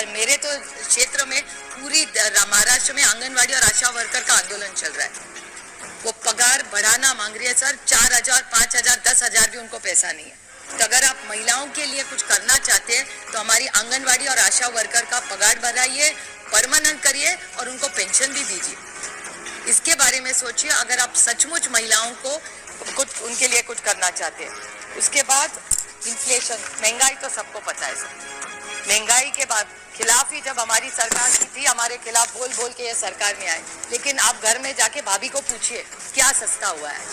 और मेरे तो क्षेत्र में पूरी महाराष्ट्र में आंगनवाड़ी और आशा वर्कर का आंदोलन चल रहा है। वो पगार बढ़ाना मांग रही है सर, 4,000, 5,000, 10,000 भी उनको पैसा नहीं है। तो अगर आप महिलाओं के लिए कुछ करना चाहते हैं तो हमारी आंगनवाड़ी और आशा वर्कर का पगार बढ़ाइए, परमानेंट करिए और उनको पेंशन भी दीजिए। इसके बारे में सोचिए अगर आप सचमुच महिलाओं को कुछ उनके लिए कुछ करना चाहते हैं। उसके बाद इन्फ्लेशन, महंगाई तो सबको पता है सर। महंगाई के बाद खिलाफ ही जब हमारी सरकार की थी, हमारे खिलाफ बोल बोल के ये सरकार में आए, लेकिन आप घर में जाके भाभी को पूछिए क्या सस्ता हुआ है।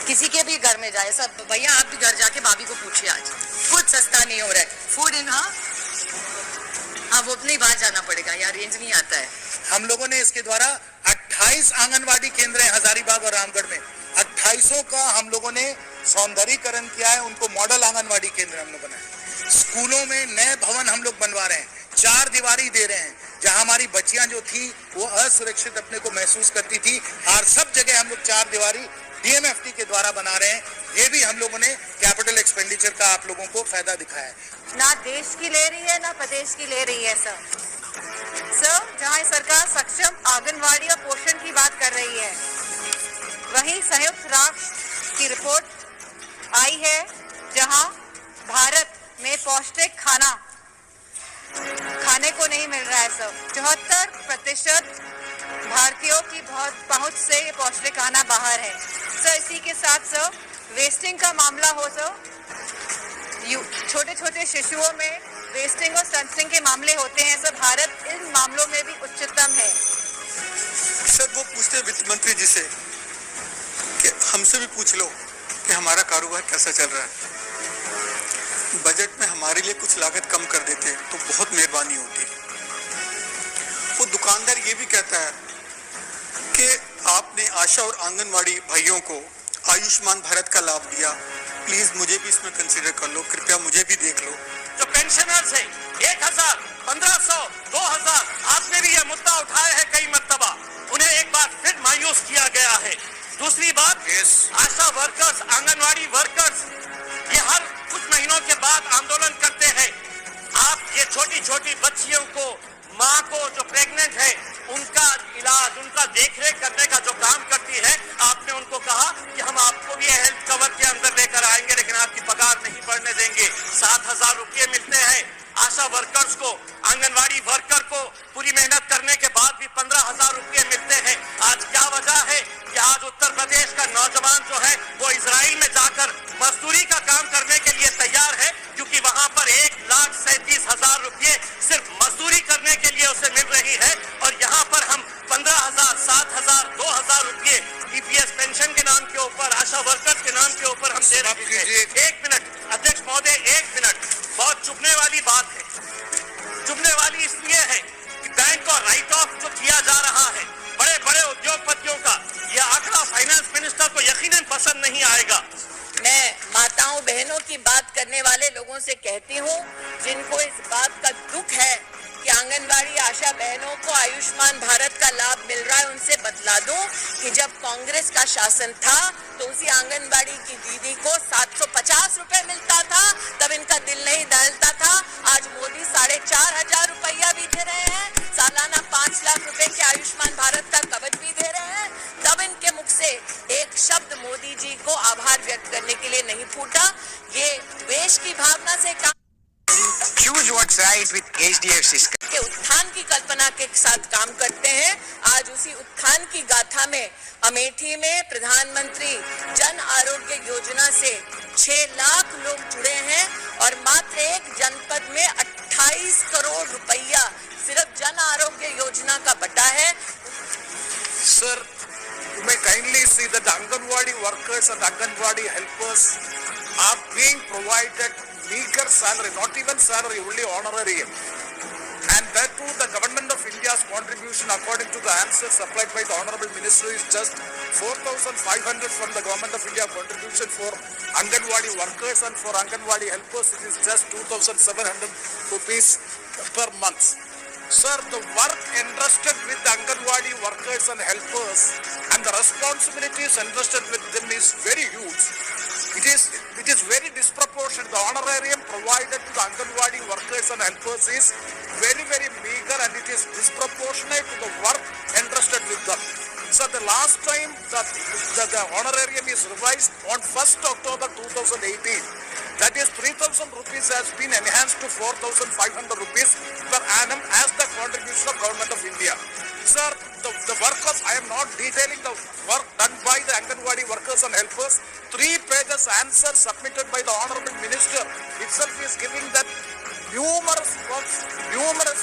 किसी के भी घर में जाए सब, भैया आप भी घर जाके भाभी को पूछिए आज कुछ सस्ता नहीं हो रहा है। फूड इन हाँ वो अपने बाहर जाना पड़ेगा यार, रेंज नहीं आता है। हम लोगों ने इसके द्वारा 28 आंगनवाड़ी केंद्र हैं हजारीबाग और रामगढ़ में, 28 का हम लोगों ने सौंदर्यीकरण किया है, उनको मॉडल आंगनवाड़ी केंद्र हम लोग बनाए। स्कूलों में नए भवन हम लोग बनवा रहे हैं, 4 दीवारी दे रहे हैं। जहां हमारी बच्चियां जो थी वो असुरक्षित अपने को महसूस करती थी, और सब जगह हम लोग 4 दीवारी डीएमएफटी के द्वारा बना रहे हैं। ये भी हम लोगों ने कैपिटल एक्सपेंडिचर का आप लोगों को फायदा दिखाया है। ना देश की ले रही है ना प्रदेश की ले रही है सर, जहां सरकार सक्षम आंगनवाड़ी और पोषण की बात कर रही है, वहीं संयुक्त राष्ट्र की रिपोर्ट आई है जहां भारत में पौष्टिक खाना खाने को नहीं मिल रहा है सर। 74% भारतीयों की बहुत पहुंच से ये पौष्टिक खाना बाहर है सर। इसी के साथ सर वेस्टिंग का मामला हो सर, छोटे छोटे शिशुओं में वेस्टिंग और स्टंटिंग के मामले होते हैं सर। भारत इन मामलों में भी उच्चतम है सर। वो पूछते वित्त मंत्री जी से कि हमसे भी पूछ लो कि हमारा कारोबार कैसा चल रहा है, बजट में हमारे लिए कुछ लागत कम कर देते तो बहुत मेहरबानी होती। वो दुकानदार ये भी कहता है कि आपने आशा और आंगनवाड़ी भाइयों को आयुष्मान भारत का लाभ दिया, प्लीज मुझे भी इसमें कंसीडर कर लो, कृपया मुझे भी देख लो। जो पेंशनर्स है 1,000, 1,500, 2,000, आपने भी यह मुद्दा उठाया है कई मर्तबा, उन्हें एक बार फिर मायूस किया गया है। दूसरी बात, आशा वर्कर्स, आंगनवाड़ी वर्कर्स ये हर कुछ महीनों के बाद आंदोलन करते हैं। आप ये छोटी छोटी बच्चियों को, माँ को जो प्रेग्नेंट है, उनका इलाज, उनका देखरेख करने का जो काम करती है, आपने उनको कहा कि हम आपको भी हेल्थ कवर के अंदर लेकर आएंगे, लेकिन आपकी पगार नहीं बढ़ने देंगे। 7,000 रुपये मिलते हैं आशा वर्कर्स को, आंगनवाड़ी वर्कर को पूरी मेहनत करने के बाद भी 15,000 रुपये मिलते हैं। आज क्या वजह है कि आज उत्तर प्रदेश का नौजवान जो है वो इजराइल में जाकर मजदूरी का काम करने के लिए तैयार है, क्योंकि वहां पर 1,37,000 रुपये सिर्फ मजदूरी करने के लिए उसे मिल रही है, और यहाँ पर हम 15,000, 7,000, 2,000 रुपये ईपीएस पेंशन के नाम के ऊपर, आशा वर्कर्स के नाम के ऊपर हम दे रहे हैं। 1 मिनट अध्यक्ष महोदय, 1 मिनट। बहुत चुभने वाली बात है, चुभने वाली इसलिए है कि बैंक और राइट ऑफ जो किया जा रहा है बड़े बड़े उद्योगपतियों का, यह आंकड़ा फाइनेंस मिनिस्टर को यकीनन पसंद नहीं आएगा। मैं माताओं बहनों की बात करने वाले लोगों से कहती हूँ, जिनको इस बात का दुख है कि आंगनवाड़ी आशा बहनों को आयुष्मान भारत का लाभ मिल रहा है, उनसे बतला दूं कि जब कांग्रेस का शासन था तो उसी आंगनवाड़ी की दीदी को 750 रुपए मिलता था, तब इनका दिल नहीं दहलता था। आज मोदी 4,500 रुपया भी दे रहे हैं, सालाना 5 लाख रुपए के आयुष्मान भारत का कवच भी दे रहे हैं, तब इनके मुख से एक शब्द मोदी जी को आभार व्यक्त करने के लिए नहीं फूटा। ये द्वेष की भावना से काम Choose what's right with HDFC के उत्थान की कल्पना के साथ काम करते हैं। आज उसी उत्थान की गाथा में अमेठी में प्रधानमंत्री जन आरोग्य योजना से 6 लाख लोग जुड़े हैं, और मात्र एक जनपद में 28 करोड़ रुपया सिर्फ जन आरोग्य योजना का बटा है। Sir, you may kindly see that the Anganwadi workers and Anganwadi helpers are being provided meager salary, not even salary, only honorarium. And that too, the government of India's contribution, according to the answers supplied by the Honorable Minister, is just 4,500 from the government of India contribution for Anganwadi workers, and for Anganwadi helpers it is just 2,700 rupees per month. Sir, the work entrusted with the Anganwadi workers and helpers and the responsibilities entrusted with them is very huge. It is very disproportionate. The honorarium provided to the Anganwadi workers and helpers is very, very meager and it is disproportionate to the work entrusted with them. So the last time the honorarium is revised on 1st October 2018. That is 3,000 rupees has been enhanced to 4,500 rupees per annum as the contribution of Government of India. Sir, the work of, I am not detailing the work done by the Anganwadi workers and helpers. 3 pages answer submitted by the Honorable Minister itself is giving that numerous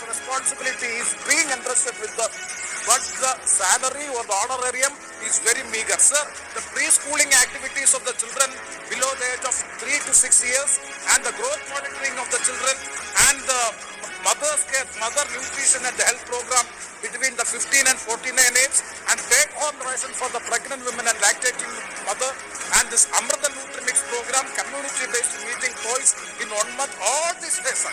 responsibilities being entrusted with them. But the salary or the honorarium is very meager. Sir, the preschooling activities of the children below the age of 3 to 6 years and the growth monitoring of the children and the mother's care, mother nutrition and the health program between the 15 and 49 age and take-home ration for the pregnant women and lactating mother and this Amrita Nutrimix program, community-based meeting twice in 1 month, all these things.